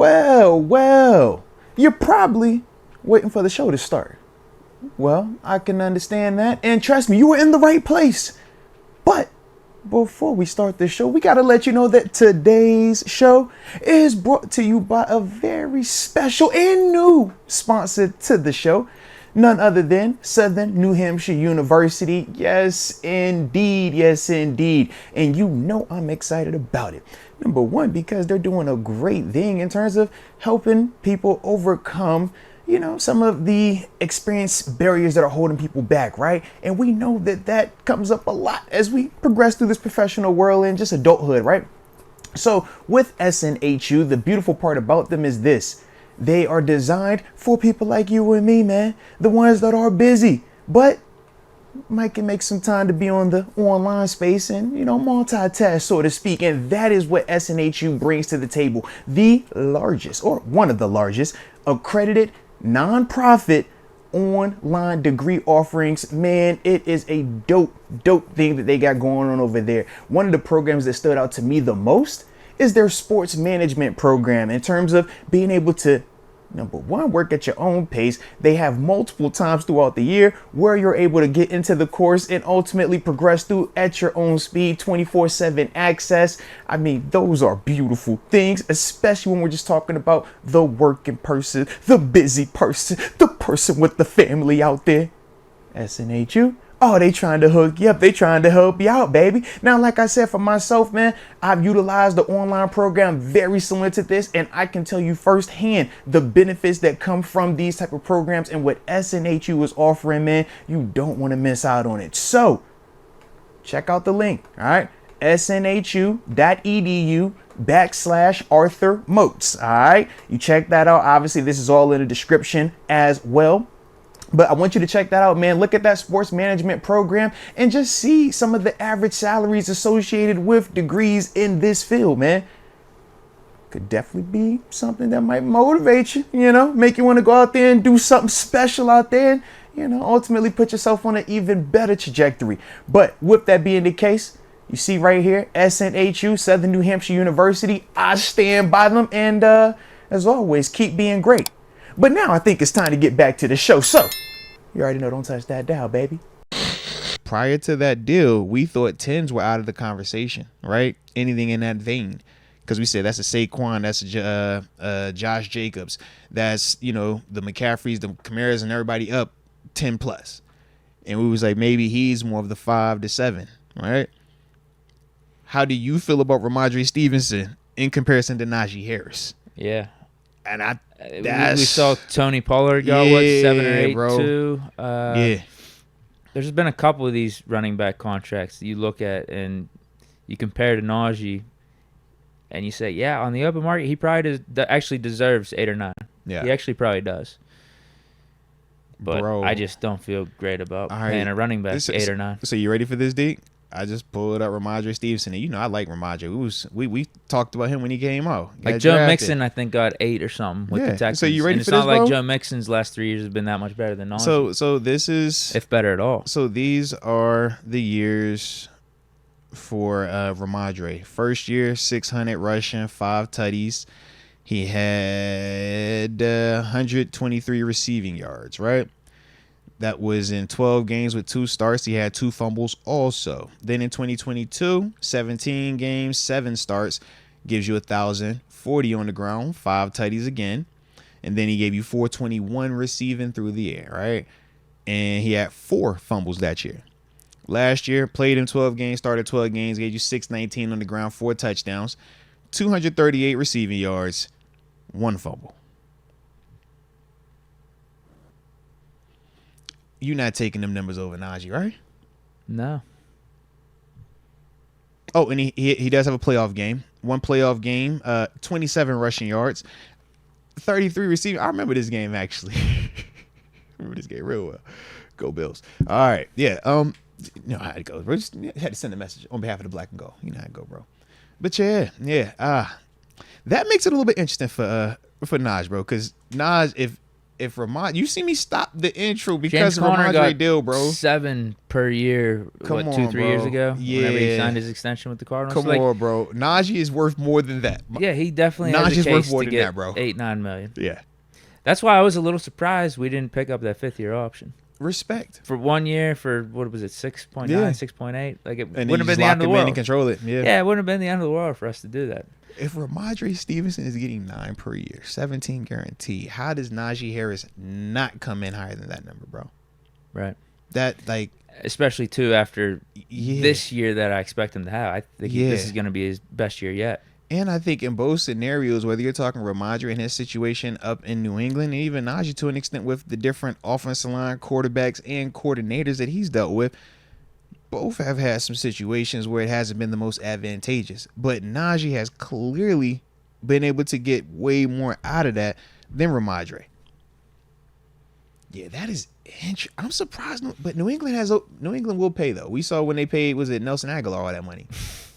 Well, you're probably waiting for the show to start. Well, I can understand that. And trust me, you were in the right place. But before we start the show, we got to let you know that today's show is brought to you by a very special and new sponsor to the show. None other than Southern New Hampshire University. Yes, indeed. Yes, indeed. And you know I'm excited about it. Number one, because they're doing a great thing in terms of helping people overcome, some of the experience barriers that are holding people back, right? And we know that comes up a lot as we progress through this professional world and just adulthood, right? So with SNHU, the beautiful part about them is this. They are designed for people like you and me, man. The ones that are busy, but can make some time to be on the online space and, multitask, so to speak. And that is what SNHU brings to the table. The largest, or one of the largest, accredited nonprofit online degree offerings. Man, it is a dope thing that they got going on over there. One of the programs that stood out to me the most is their sports management program, in terms of being able to, number one, work at your own pace. They have multiple times throughout the year where you're able to get into the course and ultimately progress through at your own speed, 24/7 access. I mean, those are beautiful things, especially when we're just talking about the working person, the busy person, the person with the family out there. SNHU. Oh, they trying to hook you up. They trying to help you out, baby. Now, like I said, for myself, man, I've utilized the online program very similar to this, and I can tell you firsthand the benefits that come from these type of programs and what SNHU is offering, man. You don't want to miss out on it. So check out the link, all right? snhu.edu/Arthur Moats, all right? You check that out. Obviously, this is all in the description as well. But I want you to check that out, man. Look at that sports management program and just see some of the average salaries associated with degrees in this field, man. Could definitely be something that might motivate you, make you want to go out there and do something special out there and, ultimately put yourself on an even better trajectory. But with that being the case, you see right here, SNHU, Southern New Hampshire University. I stand by them. And as always, keep being great. But now I think it's time to get back to the show. So, you already know, don't touch that dial, baby. Prior to that deal, we thought 10s were out of the conversation, right? Anything in that vein. Because we said that's a Saquon, that's a Josh Jacobs, that's, the McCaffreys, the Camaras, and everybody up 10 plus. And we was like, maybe he's more of the 5 to 7, right? How do you feel about Rhamondre Stevenson in comparison to Najee Harris? Yeah. And we saw Tony Pollard go, 7 or 8, bro. Too. There's been a couple of these running back contracts that you look at and you compare to Najee, and you say, yeah, on the open market, he probably actually deserves 8 or 9. Yeah, he actually probably does. But bro, I just don't feel great about paying a running back 8 or 9. So you ready for this, Deke? I just pulled up Rhamondre Stevenson, and I like Rhamondre. We talked about him when he came out. Like Joe Mixon, I think got 8 or something with the Texans. So you ready for this, bro? It's not like Joe Mixon's last 3 years has been that much better than Najee. So this is, if better at all. So these are the years for Rhamondre. First year, 600 rushing, 5 tutties. He had 123 receiving yards, right? That was in 12 games with 2 starts. He had 2 fumbles also. Then in 2022, 17 games, 7 starts, gives you 1,040 on the ground, 5 tutties again. And then he gave you 421 receiving through the air, right? And he had 4 fumbles that year. Last year, played in 12 games, started 12 games, gave you 619 on the ground, 4 touchdowns, 238 receiving yards, 1 fumble. You're not taking them numbers over Najee, right? No. Oh, and he does have a playoff game. 1 playoff game, 27 rushing yards, 33 receiving. I remember this game, actually. I remember this game real well. Go Bills. All right. Yeah. How it goes. We just had to send a message on behalf of the Black and Gold. You know how it go, bro. But yeah. That makes it a little bit interesting for Naj, bro. Because Naj, if Rhamondre, you see me stop the intro because James of Conner Rhamondre got deal, bro. 7 per year. Come on, 2-3 years bro. ago? Yeah. Whenever he signed his extension with the Cardinals. Come on, bro. Najee is worth more than that. Yeah, he definitely Najee's has a worth case more to than get that, bro. 8-9 million. Yeah. That's why I was a little surprised we didn't pick up that 5th-year option. Respect. For 1 year, for what was it, 6.9, Yeah. 6.8? Like, it And wouldn't have been the end of the world. And control it. Yeah, it wouldn't have been the end of the world for us to do that. If Rhamondre Stevenson is getting 9 per year, 17 guaranteed, how does Najee Harris not come in higher than that number, bro? Right. That, like... Especially, too, after Yeah. this year that I expect him to have. I think Yeah. this is going to be his best year yet. And I think in both scenarios, whether you're talking Rhamondre and his situation up in New England, and even Najee to an extent with the different offensive line quarterbacks and coordinators that he's dealt with, both have had some situations where it hasn't been the most advantageous. But Najee has clearly been able to get way more out of that than Rhamondre. Yeah, that is interesting. I'm surprised, but New England will pay though. We saw when they paid, was it Nelson Aguilar all that money?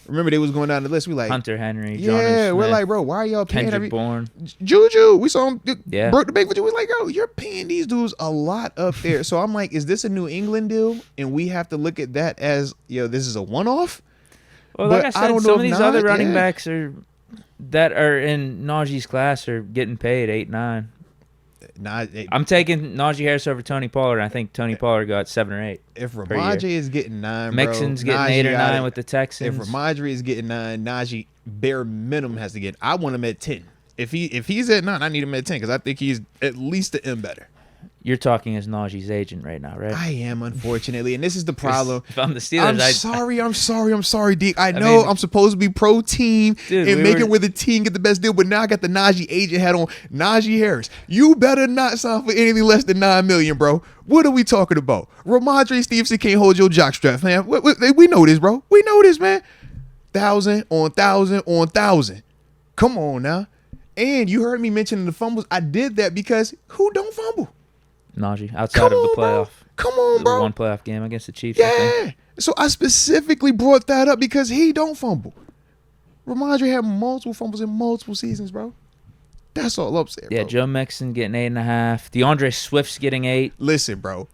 Remember they was going down the list. We like Hunter Henry, yeah, Jonnu Smith, we're like, bro, why are y'all paying Kendrick Bourne, Juju? We saw him Yeah. broke the bank for Juju. We like, yo, you're paying these dudes a lot up there. So I'm like, is this a New England deal? And we have to look at that as, this is a one-off. Well, But like I I said, don't know some of if these not, other running yeah. backs that are in Najee's class are getting paid 8-9. I'm taking Najee Harris over Tony Pollard. I think Tony Pollard got 7 or 8. If Rhamondre is getting 9, Mixon's bro, getting Najee 8 or got 9 it. with the Texans. If Rhamondre is getting 9, Najee bare minimum has to get. I want him at 10. If he's at 9, I need him at 10 because I think he's at least the M better. You're talking as Najee's agent right now, right? I am, unfortunately, and this is the problem. If I'm the Steelers, I'm sorry, Deke. I know I'm supposed to be pro team and make it where the team get the best deal, but now I got the Najee agent hat on. Najee Harris, you better not sign for anything less than $9 million, bro. What are we talking about? Rhamondre Stevenson can't hold your jockstrap, man. We know this, bro. We know this, man. 1,000 on 1,000 on 1,000. Come on now. And you heard me mentioning the fumbles. I did that because who don't fumble? Najee, outside of the playoff. Bro. Come on, bro. One playoff game against the Chiefs. Yeah. So I specifically brought that up because he don't fumble. Rhamondre had multiple fumbles in multiple seasons, bro. That's all I'm saying, Yeah, bro. Joe Mixon getting 8.5. DeAndre Swift's getting 8. Listen, bro.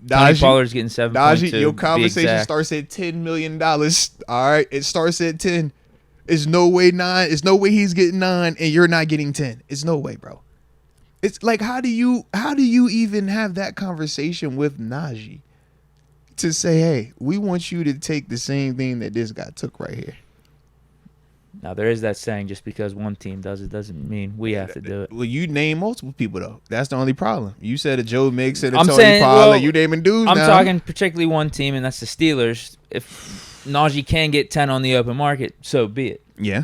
Tony Pollard's getting 7.2. Najee, your conversation starts at $10 million. All right? It starts at 10. It's no way 9. It's no way he's getting 9 and you're not getting 10. It's no way, bro. It's like, how do you even have that conversation with Najee to say, hey, we want you to take the same thing that this guy took right here? Now, there is that saying, just because one team does it doesn't mean we have to do it. Well, you name multiple people, though. That's the only problem. You said a Joe Mixon, a Tony Pollard. You naming dudes I'm now. talking particularly one team, and that's the Steelers. If Najee can get 10 on the open market, so be it. Yeah.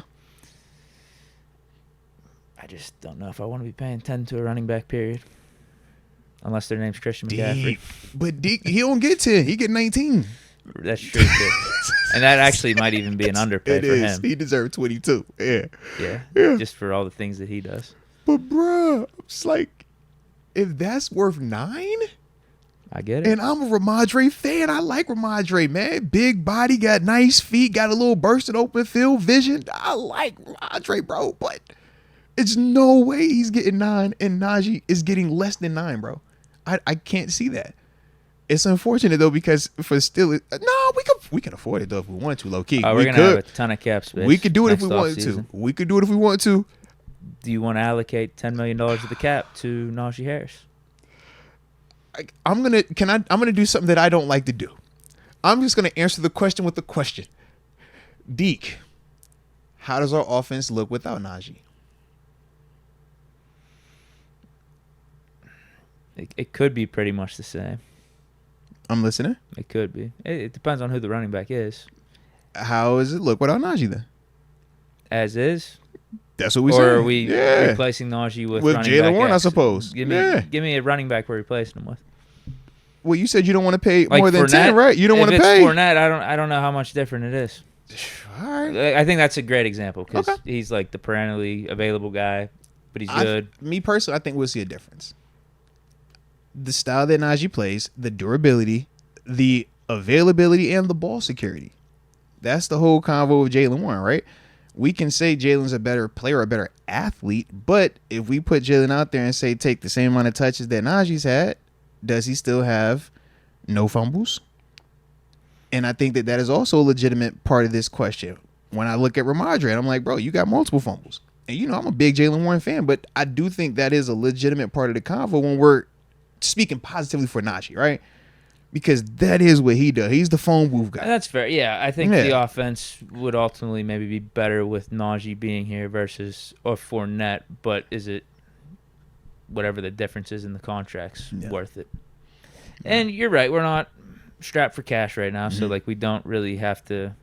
I just don't know if I want to be paying 10 to a running back, period. Unless their name's Christian McCaffrey. But Deke, he don't get 10. He get 19. That's true, too. And that actually might even be an underpay for him. He deserved 22. Yeah. Just for all the things that he does. But, bruh, it's like, if that's worth 9... I get it. And I'm a Rhamondre fan. I like Rhamondre, man. Big body, got nice feet, got a little burst in open field vision. I like Rhamondre, bro. But it's no way he's getting 9 and Najee is getting less than 9, bro. I can't see that. It's unfortunate though because for still, no, we can afford it though if we want to, low key. We're gonna have a ton of cap space. We could do it if we wanted to. We could do it if we want to. Do you want to allocate $10 million of the cap to Najee Harris? I'm gonna do something that I don't like to do. I'm just gonna answer the question with the question. Deke, how does our offense look without Najee? It could be pretty much the same. I'm listening. It could be. It depends on who the running back is. How does it look without Najee then? As is? That's what we said. Or are we replacing Najee with running Jaylen back Warren, X? I suppose. Give me a running back we're replacing him with. Well, you said you don't want to pay Like more than Fournette, 10, right? You don't want to pay. If it's Fournette, I don't know how much different it is. All right. I think that's a great example because he's like the perennially available guy, but he's good. Me personally, I think we'll see a difference. The style that Najee plays, the durability, the availability, and the ball security. That's the whole convo of Jaylen Warren, right? we can say Jalen's a better player, a better athlete, but if we put Jalen out there and say take the same amount of touches that Najee's had, does he still have no fumbles? And I think that is also a legitimate part of this question. When I look at Rhamondre, and I'm like, bro, you got multiple fumbles. And, I'm a big Jalen Warren fan, but I do think that is a legitimate part of the convo when we're speaking positively for Najee, right? Because that is what he does. He's the phone booth guy. That's fair. Yeah, I think the offense would ultimately maybe be better with Najee being here versus or Fournette, but is it whatever the difference is in the contracts worth it? Yeah. And you're right. We're not strapped for cash right now, so we don't really have to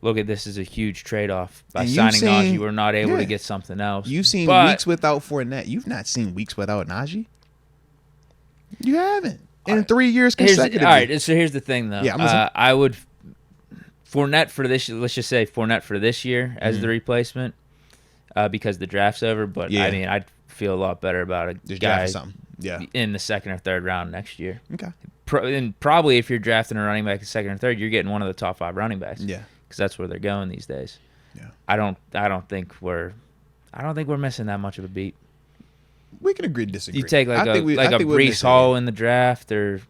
look at this as a huge trade-off. By signing Najee, we're not able to get something else. You've seen weeks without Fournette. You've not seen weeks without Najee. You haven't. In 3 years consecutively. All right, so here's the thing, though. Yeah, I would Fournette for this. Let's just say Fournette for this year as the replacement, because the draft's over. But I mean, I'd feel a lot better about a guy in the second or third round next year. Okay. And probably if you're drafting a running back in second or third, you're getting one of the top 5 running backs. Yeah. Because that's where they're going these days. Yeah. I don't think we're missing that much of a beat. We can agree to disagree. You take like a Breece Hall in the draft, or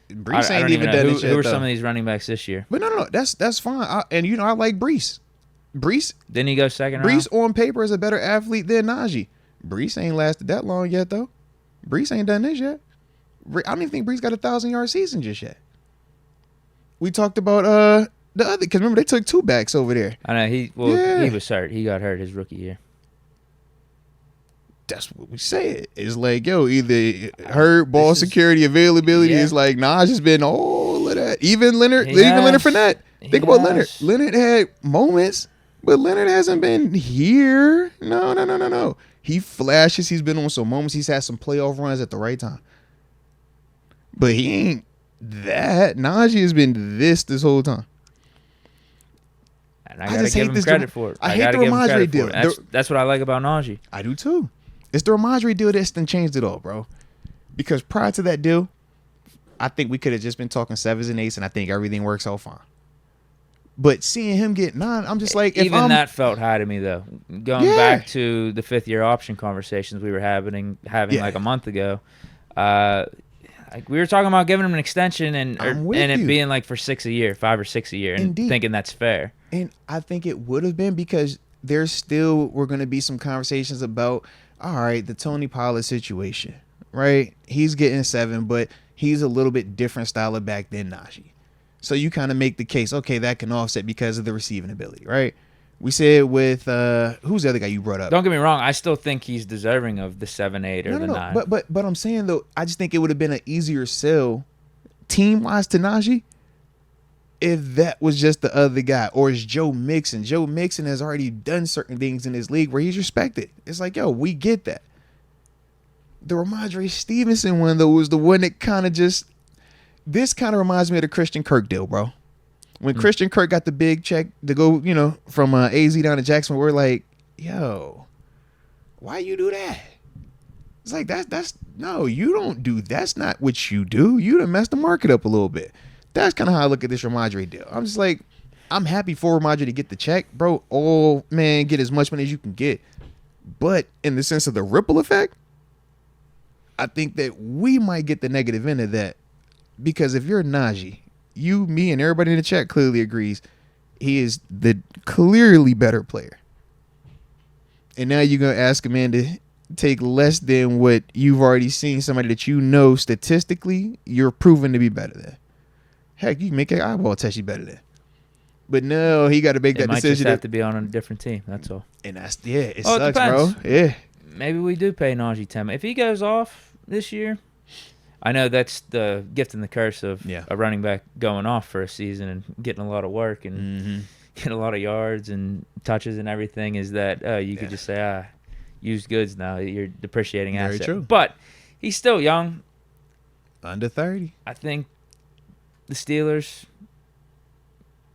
Breece ain't even done it yet. Who are some of these running backs this year? But no, that's fine. I like Breece. Didn't he go second round? Breece on paper is a better athlete than Najee. Breece ain't lasted that long yet, though. Breece ain't done this yet. I don't even think Breece got a 1,000-yard season just yet. We talked about the other, because remember they took 2 backs over there. I know he was hurt. He got hurt his rookie year. That's what we say. It's like, either hurt, ball security, availability. It's like Najee has been all of that. Even Leonard Fournette. Think about Leonard. Leonard had moments, but Leonard hasn't been here. No. He flashes. He's been on some moments. He's had some playoff runs at the right time. But he ain't that. Najee has been this whole time. And I gotta give him credit for it. I hate the Rhamondre deal. That's what I like about Najee. I do too. It's the Rhamondre deal that's done changed it all, bro. Because prior to that deal, I think we could have just been talking 7s and 8s, and I think everything works out fine. But seeing him get 9, I'm just like, that felt high to me though. Going back to the 5th-year option conversations we were having like a month ago. Like we were talking about giving him an extension and it being like for 6 a year, 5 or 6 a year, and thinking that's fair. And I think it would have been, because there's still were going to be some conversations about, all right, the Tony Pollard situation, right? He's getting 7, but he's a little bit different style of back than Najee. So you kind of make the case, okay, that can offset because of the receiving ability, right? We said with who's the other guy you brought up? Don't get me wrong, I still think he's deserving of the 7, 8, or the 9. But I'm saying though, I just think it would have been an easier sell team wise to Najee if that was just the other guy, or it's Joe Mixon. Joe Mixon has already done certain things in his league where he's respected. It's like, we get that. The Rhamondre Stevenson one though was the one that kind of just. This kind of reminds me of the Christian Kirk deal, bro. When Christian Kirk got the big check to go, from AZ down to Jacksonville, we're like, why you do that? It's like, that's no, you don't do. That's not what you do. You done messed the market up a little bit. That's kind of how I look at this Rhamondre deal. I'm just like, I'm happy for Rhamondre to get the check, bro. Oh, man, get as much money as you can get. But in the sense of the ripple effect, I think that we might get the negative end of that. Because if you're Najee, you, me, and everybody in the chat clearly agrees he is the clearly better player. And now you're going to ask a man to take less than what you've already seen somebody that statistically you're proven to be better than. Heck, you can make an eyeball test you better than. But no, he got to make that decision. Might just have to be on a different team, that's all. And it sucks, bro. Yeah. Maybe we do pay Najee 10. If he goes off this year, I know that's the gift and the curse of a running back going off for a season and getting a lot of work and getting a lot of yards and touches and everything, is that you could just say, used goods now. You're depreciating asset. Very true. But he's still young. Under 30. I think the Steelers,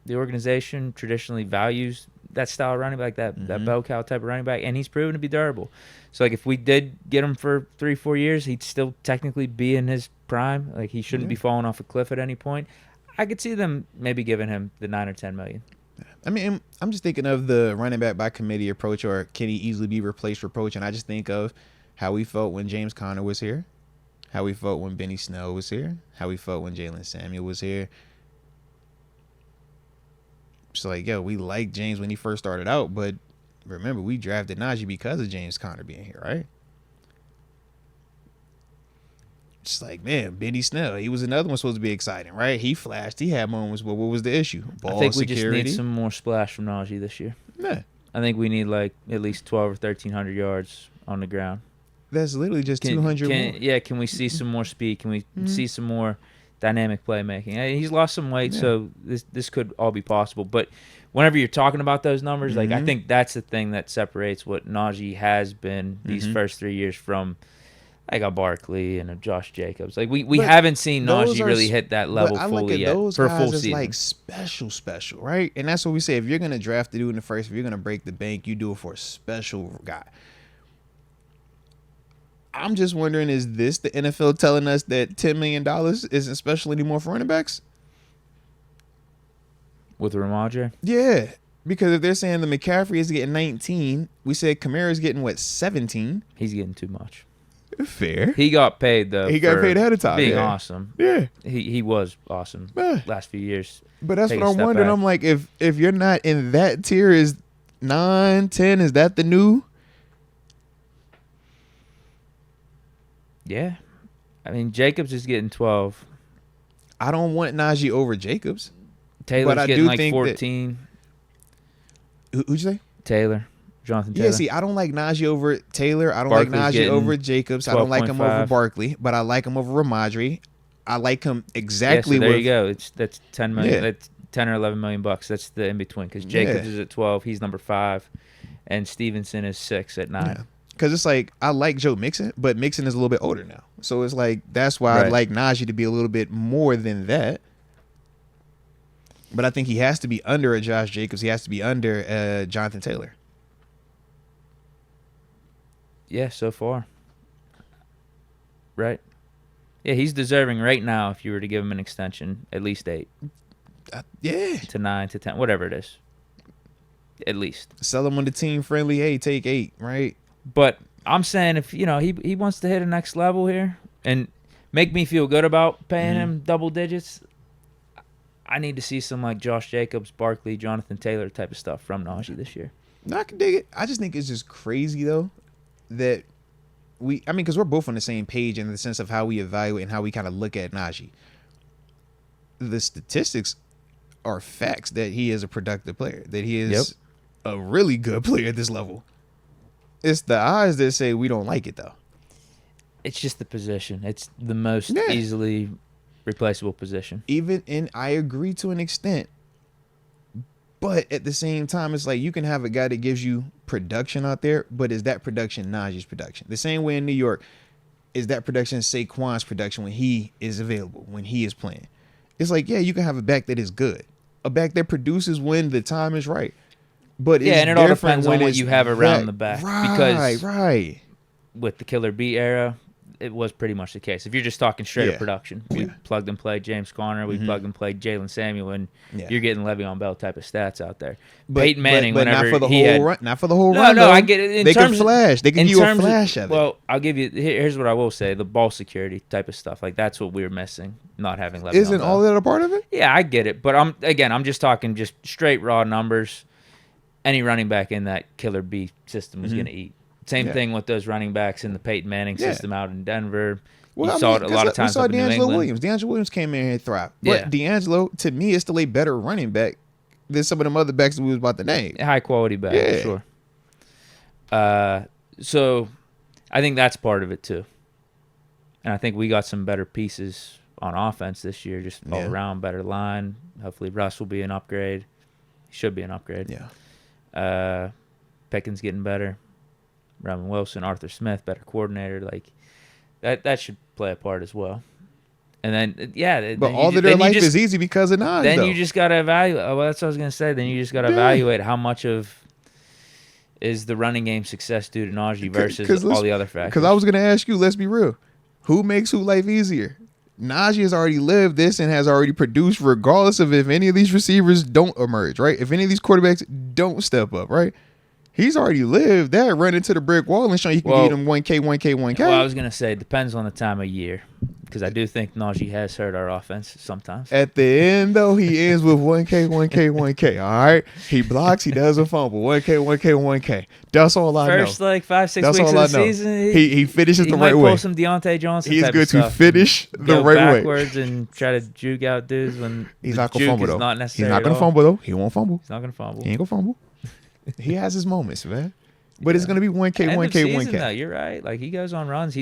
the organization, traditionally values that style of running back, that bell cow type of running back, and he's proven to be durable. So, like, if we did get him for 3-4 years, he'd still technically be in his prime. Like, he shouldn't be falling off a cliff at any point. I could see them maybe giving him the $9 or $10 million. I mean, I'm just thinking of the running back by committee approach, or can he easily be replaced approach, and I just think of how we felt when James Conner was here, how we felt when Benny Snell was here, how we felt when Jalen Samuel was here. So like, yo, we liked James when he first started out, but remember, we drafted Najee because of James Conner being here, right? Just like, man, Benny Snell, he was another one supposed to be exciting, right? He flashed, he had moments, but what was the issue? Ball I think we security. just need some more splash from Najee this year. Yeah. I think we need like at least 12 or 1,300 yards on the ground. That's literally just 200 more. Yeah, can we see some more speed? Can we see some more dynamic playmaking? He's lost some weight, so this could all be possible. But whenever you're talking about those numbers, like I think that's the thing that separates what Najee has been these first 3 years from like a Barkley and a Josh Jacobs. Like we haven't seen Najee really hit that level fully yet for a full season. Like special, right? And that's what we say. If you're gonna draft the dude in the first, if you're gonna break the bank, you do it for a special guy. I'm just wondering, is this the NFL telling us that $10 million isn't special anymore for running backs? With Rhamondre? Yeah, because if they're saying the McCaffrey is getting 19, we said Kamara's getting, what, 17? He's getting too much. Fair. He got paid, though. He got paid ahead of time. Being awesome. Yeah. He was awesome last few years. But that's what I'm wondering. I'm like, if you're not in that tier, is 9, 10, is that the new? Yeah. I mean, Jacobs is getting 12. I don't want Najee over Jacobs. Taylor's getting like 14. Who'd you say? Jonathan Taylor. Yeah, see, I don't like Najee over Taylor. I don't like Najee over Jacobs. I don't like him over Barkley, but I like him over Rhamondre. I like him exactly. Yeah, so there you go. That's 10 million. Yeah. That's 10 or 11 million bucks. That's the in between, because Jacobs is at 12. He's number 5, and Stevenson is 6 at 9. Yeah. Because it's like, I like Joe Mixon, but Mixon is a little bit older now. So it's like, that's why I'd like Najee to be a little bit more than that. But I think he has to be under a Josh Jacobs. He has to be under Jonathan Taylor. Yeah, so far. Right. Yeah, he's deserving right now, if you were to give him an extension, at least 8. To 9 to 10, whatever it is. At least. Sell him on the team friendly, hey, take 8, right? But I'm saying, if he wants to hit a next level here and make me feel good about paying him double digits, I need to see some like Josh Jacobs, Barkley, Jonathan Taylor type of stuff from Najee this year. No, I can dig it. I just think it's just crazy though that because we're both on the same page in the sense of how we evaluate and how we kind of look at Najee. The statistics are facts that he is a productive player, that he is a really good player at this level. It's the eyes that say we don't like it, though. It's just the position. It's the most easily replaceable position. I agree to an extent. But at the same time, it's like you can have a guy that gives you production out there, but is that production Najee's production? The same way in New York, is that production Saquon's production when he is available, when he is playing? It's like, yeah, you can have a back that is good. A back that produces when the time is right. But and it all depends on what you have around the back. Because with the Killer B era, it was pretty much the case. If you're just talking straight up production, we plugged and played James Conner, we plugged and played Jalen Samuel, and you're getting Le'Veon Bell type of stats out there. Peyton Manning, but whenever not for the whole run. Not for the whole run. No, I get it. They can flash. They can give you a flash of it. Well, I'll give you. Here's what I will say: the ball security type of stuff, like that's what we were missing, not having Le'Veon. Isn't all that a part of it? Yeah, I get it, but I'm just talking just straight raw numbers. Any running back in that Killer B system was going to eat. Same thing with those running backs in the Peyton Manning system out in Denver. Well, you saw it a lot of times. We saw up in New England. D'Angelo Williams came in here and thrived. But D'Angelo, to me, is still a better running back than some of them other backs that we was about to name. High quality back, for sure. So I think that's part of it too. And I think we got some better pieces on offense this year, just all around, better line. Hopefully Russ will be an upgrade. He should be an upgrade. Yeah. Pickens getting better. Roman Wilson, Arthur Smith, better coordinator. Like that should play a part as well. And then but all of their life is easy because of Najee. Then you just gotta evaluate. Well, that's what I was gonna say. Then you just gotta evaluate how much of is the running game success due to Najee versus all the other factors. Because I was gonna ask you, let's be real, who makes who life easier? Najee has already lived this and has already produced regardless of if any of these receivers don't emerge, right? If any of these quarterbacks don't step up, right? He's already lived that, run into the brick wall and showing he can get him 1K, 1K, 1K. Well, I was going to say, it depends on the time of year, because I do think Najee has hurt our offense sometimes. At the end, though, he ends with 1K, 1K, 1K, all right? He blocks, he doesn't fumble, 1K, 1K, 1K. That's all I know. First, 5-6 weeks of the season, he finishes the right way. He might pull some Deontay Johnson He's type good of to stuff finish the right way. Backwards and try to juke out dudes when he's the not gonna juke fumble, is though. not necessary. He's not going to fumble, though. He won't fumble. He's not going to fumble. He ain't going to fumble. He has his moments, man. But it's going to be 1K, End 1K, of season, 1K. Though, you're right. Like, he goes on runs. He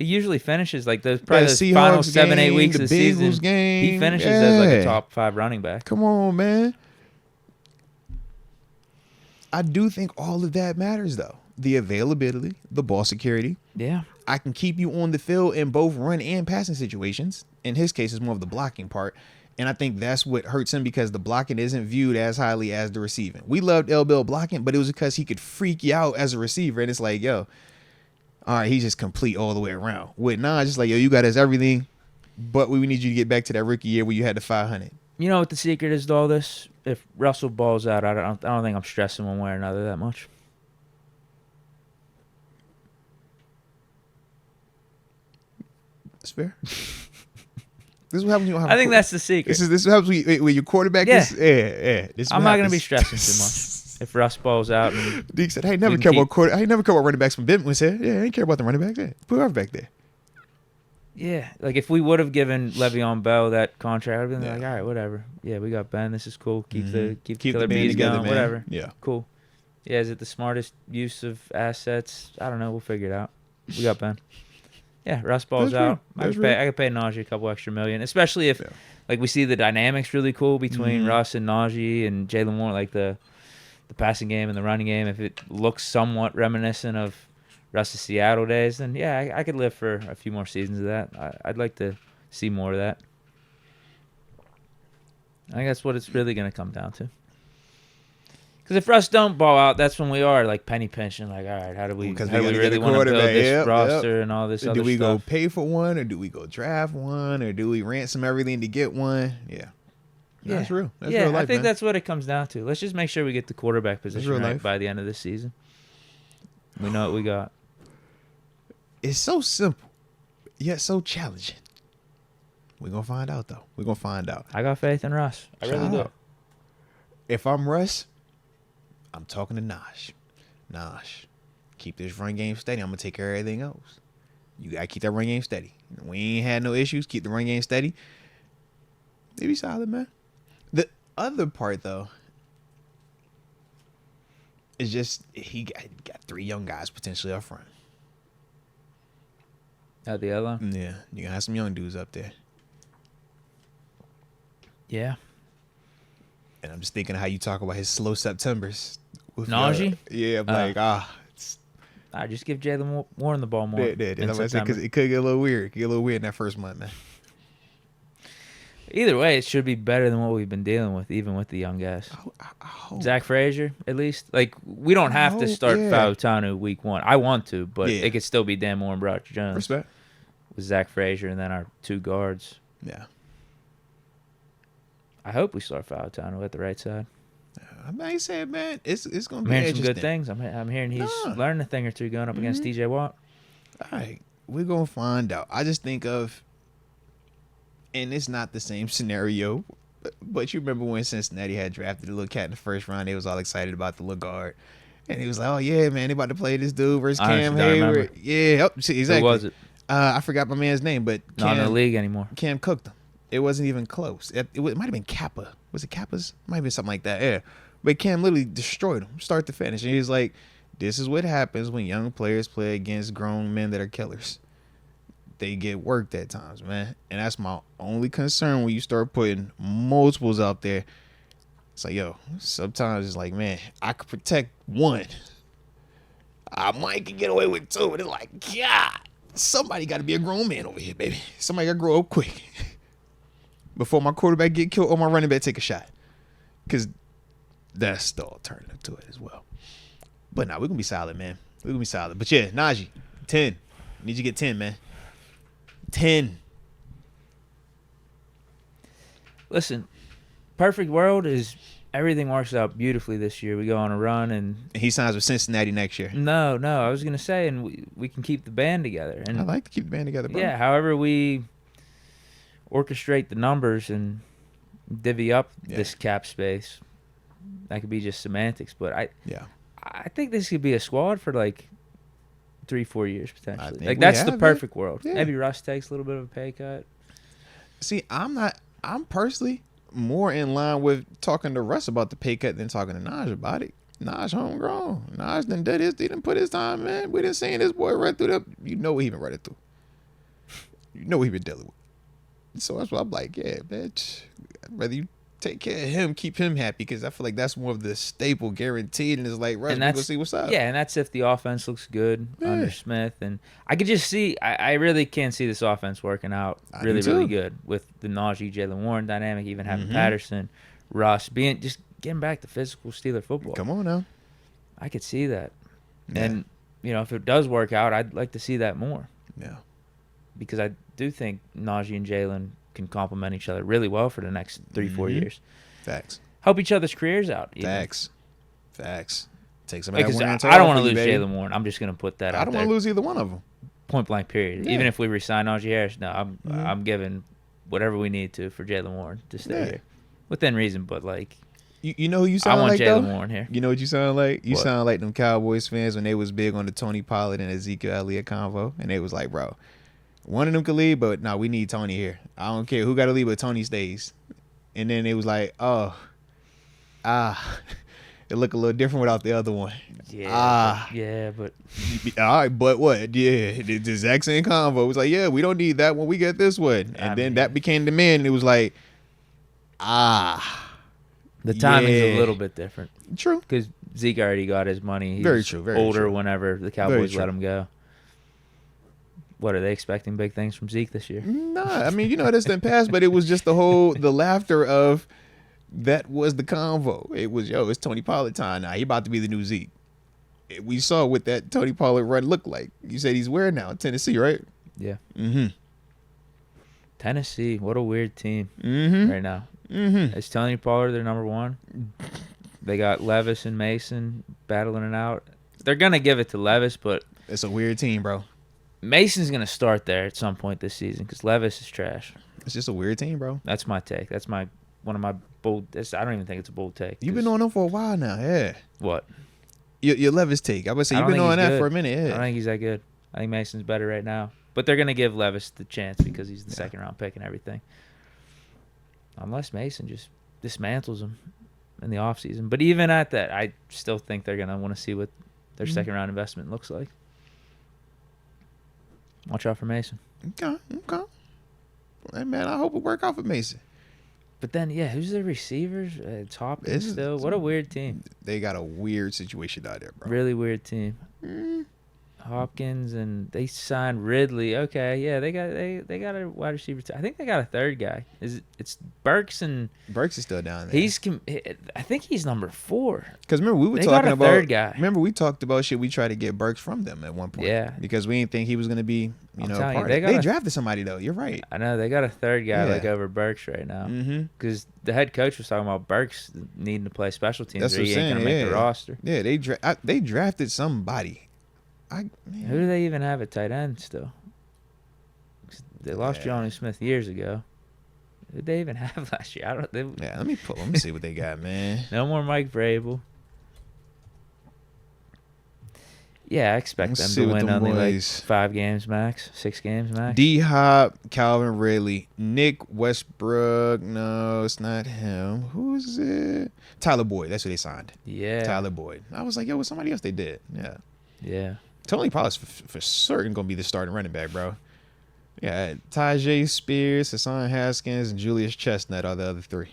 usually finishes like those That those Seahawks final 7-8 game, weeks the of the season. Bengals game, He finishes as like a top 5 running back. Come on, man. I do think all of that matters, though. The availability, the ball security. Yeah. I can keep you on the field in both run and passing situations. In his case, it's more of the blocking part. And I think that's what hurts him, because the blocking isn't viewed as highly as the receiving. We loved L. Bill blocking, but it was because he could freak you out as a receiver. And it's like, yo, all right, he's just complete all the way around. With Nas, just like, yo, you got us everything, but we need you to get back to that rookie year where you had the 500. You know what the secret is to all this? If Russell balls out, I don't think I'm stressing one way or another that much. That's fair. This is what happens when you don't have I think that's the secret. This is what happens when your quarterback is. Yeah. I'm not going to be stressing too much if Russ balls out. And Deke said, "Hey, never care about I never care about running backs from Benton was here. Yeah, I ain't care about the running backs. Yeah, put our back there." Yeah, like if we would have given Le'Veon Bell that contract, I'd have been like, all right, whatever. Yeah, we got Ben. This is cool. Keep the killer bees together, going. man. Whatever. Yeah, cool. Yeah, is it the smartest use of assets? I don't know. We'll figure it out. We got Ben. Yeah, Russ balls out. I could pay Najee a couple extra million, especially if like we see the dynamics really cool between Russ and Najee and Jalen Warren, like the passing game and the running game. If it looks somewhat reminiscent of Russ's Seattle days, then yeah, I could live for a few more seasons of that. I'd like to see more of that. I think that's what it's really going to come down to. Because if Russ don't ball out, that's when we are like penny pinching. Like, all right, how do we really want to build this roster and all this other stuff? Do we go pay for one, or do we go draft one, or do we ransom everything to get one? Yeah. That's real. That's real life, I think man. that's what it comes down to. Let's just make sure we get the quarterback position right by the end of this season. We know what we got. It's so simple, yet so challenging. We're going to find out, though. We're going to find out. I got faith in Russ. I really do. If I'm Russ, I'm talking to Najee. Najee, keep this run game steady. I'm going to take care of everything else. You got to keep that run game steady. We ain't had no issues. Keep the run game steady. They be solid, man. The other part, though, is just he got 3 young guys potentially up front. At the other? Yeah, you got some young dudes up there. Yeah. And I'm just thinking of how you talk about his slow Septembers. Najee? Yeah, I'm like, I just give Jalen Warren the ball more. Because it could get a little weird. It could get a little weird in that first month, man. Either way, it should be better than what we've been dealing with, even with the young guys. I hope. Zach Frazier, at least. Like, we don't have to start Fautanu week 1. I want to, but it could still be Dan Moore and Brock Jones. Respect. With Zach Frazier and then our 2 guards. Yeah. I hope we start Fautanu at the right side. I'm not saying, man, it's going to be I'm hearing interesting. some good things. I'm hearing he's learning a thing or two going up against DJ Watt. All right. We're going to find out. I just think of, and it's not the same scenario, but you remember when Cincinnati had drafted the little cat in the first round, they was all excited about the little guard. And he was like, oh, yeah, man, they about to play this dude versus Cam Hayward. Yeah, exactly. Who was it? I forgot my man's name, but not in the league anymore. Cam cooked him. It wasn't even close. It might have been Kappa. Was it Kappa's? Might have been something like that. Yeah. But Cam literally destroyed him, start to finish. And he's like, this is what happens when young players play against grown men that are killers. They get worked at times, man. And that's my only concern when you start putting multiples out there. It's like, yo, sometimes it's like, man, I could protect 1. I might can get away with 2. And it's like, God, somebody got to be a grown man over here, baby. Somebody got to grow up quick. Before my quarterback get killed or my running back take a shot. Because that's the alternative to it as well. But nah, we're going to be solid, man. We're going to be solid. But yeah, Najee, 10. Need you to get 10, man. 10. listen, perfect world is everything works out beautifully this year. We go on a run, and he signs with Cincinnati next year. No, I was gonna say, and we can keep the band together. And I like to keep the band together, bro. Yeah, however we orchestrate the numbers and divvy up this cap space, that could be just semantics. But I think this could be a squad for like 3-4 years potentially. Like that's the perfect world. Yeah. Maybe Russ takes a little bit of a pay cut. See, I'm personally more in line with talking to Russ about the pay cut than talking to Naj about it. Naj homegrown. Naj done did his. He done put his time, man. We done seen this boy right through the. You know what he been running through. You know what he been dealing with. So that's why I'm like, yeah, bitch. I'd rather you take care of him, keep him happy, because I feel like that's more of the staple guaranteed, and it's like, Russ, we'll see what's up. Yeah, and that's if the offense looks good under Smith. And I could just see, I really can't see this offense working out really good with the Najee, Jalen Warren dynamic, even having Patterson, Russ, just getting back to physical Steeler football. Come on now. I could see that. Yeah. And, if it does work out, I'd like to see that more. Yeah. Because I do think Najee and Jalen can complement each other really well for the next 3-4 years. Facts. Help each other's careers out. Facts. Take some of that Because I don't want to lose Jalen Warren. I'm just going to put that out there. I don't want to lose either one of them. Point blank, period. Yeah. Even if we resign Najee Harris, no, I'm giving whatever we need to for Jalen Warren to stay here. Within reason, but like... You know who you sound like, I want Jalen Warren here. You know what you sound like? You sound like them Cowboys fans when they was big on the Tony Pollard and Ezekiel Elliott convo. And they was like, bro, one of them could leave, but no, we need Tony here. I don't care who got to leave, but Tony stays. And then it was like, it looked a little different without the other one. Yeah, but all right, but what? Yeah, the exact same convo. It was like, yeah, we don't need that one. We get this one. And then that became the man. And it was like, the timing's a little bit different. True. Because Zeke already got his money. He's very true. older whenever the Cowboys let him go. What, are they expecting big things from Zeke this year? Nah, I mean, this didn't pass, but it was just the laughter of that was the convo. It was, it's Tony Pollard time now. He about to be the new Zeke. We saw what that Tony Pollard run looked like. You said he's where now? Tennessee, right? Yeah. Mm-hmm. Tennessee, what a weird team right now. Mm-hmm. Is Tony Pollard their number one? They got Levis and Mason battling it out. They're going to give it to Levis, but... It's a weird team, bro. Mason's going to start there at some point this season because Levis is trash. It's just a weird team, bro. That's my take. That's one of my bold... I don't even think it's a bold take. You've been on them for a while now, yeah. What? Your Levis take. I would say you've been on that for a minute, yeah. I don't think he's that good. I think Mason's better right now. But they're going to give Levis the chance because he's the second-round pick and everything. Unless Mason just dismantles him in the offseason. But even at that, I still think they're going to want to see what their second-round investment looks like. Watch out for Mason. Okay. Hey, man, I hope it work out for Mason. But then, who's their receivers? It's Hopkins still. What a weird team. They got a weird situation out there, bro. Really weird team. Hopkins, and they signed Ridley. Okay, yeah, they got a wide receiver. I think they got a third guy. It's Burks, and Burks is still down there. I think he's number 4. Because remember we were they talking got a about third guy. Remember we talked about shit. We tried to get Burks from them at one point. Yeah, because we didn't think he was going to be a part of it. They drafted somebody though. You're right. I know they got a third guy over Burks right now. Because the head coach was talking about Burks needing to play special teams. That's or he ain't going to make the roster. Yeah, they drafted somebody. Who do they even have at tight end still? They lost Johnny Smith years ago. Who did they even have last year? Let me pull. Let me see what they got, man. No more Mike Vrabel. Yeah, I expect them to win only like 5 games max, 6 games max. D-Hop, Calvin Ridley, Nick Westbrook. No, it's not him. Who is it? Tyler Boyd. That's who they signed. Yeah. Tyler Boyd. I was like, it was somebody else they did. Yeah. Yeah. Tony Pollard's for certain going to be the starting running back, bro. Yeah, Tajay Spears, Hassan Haskins, and Julius Chestnut are the other 3.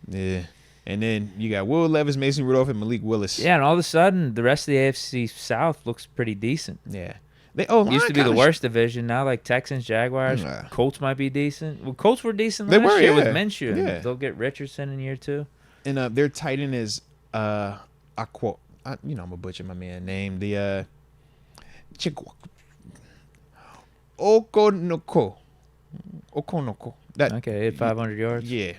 Yeah. And then you got Will Levis, Mason Rudolph, and Malik Willis. Yeah, and all of a sudden, the rest of the AFC South looks pretty decent. Yeah. Used to be the worst division. Now, like Texans, Jaguars, Colts might be decent. Well, Colts were decent last year with Minshew. Yeah. They'll get Richardson in year 2. And their tight end is, I quote, I'm going to butcher my man's name. The Okonoko. Okay, hit 500 yards. Yeah.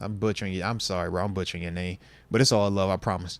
I'm butchering it. I'm sorry, bro. I'm butchering your name. But it's all love, I promise.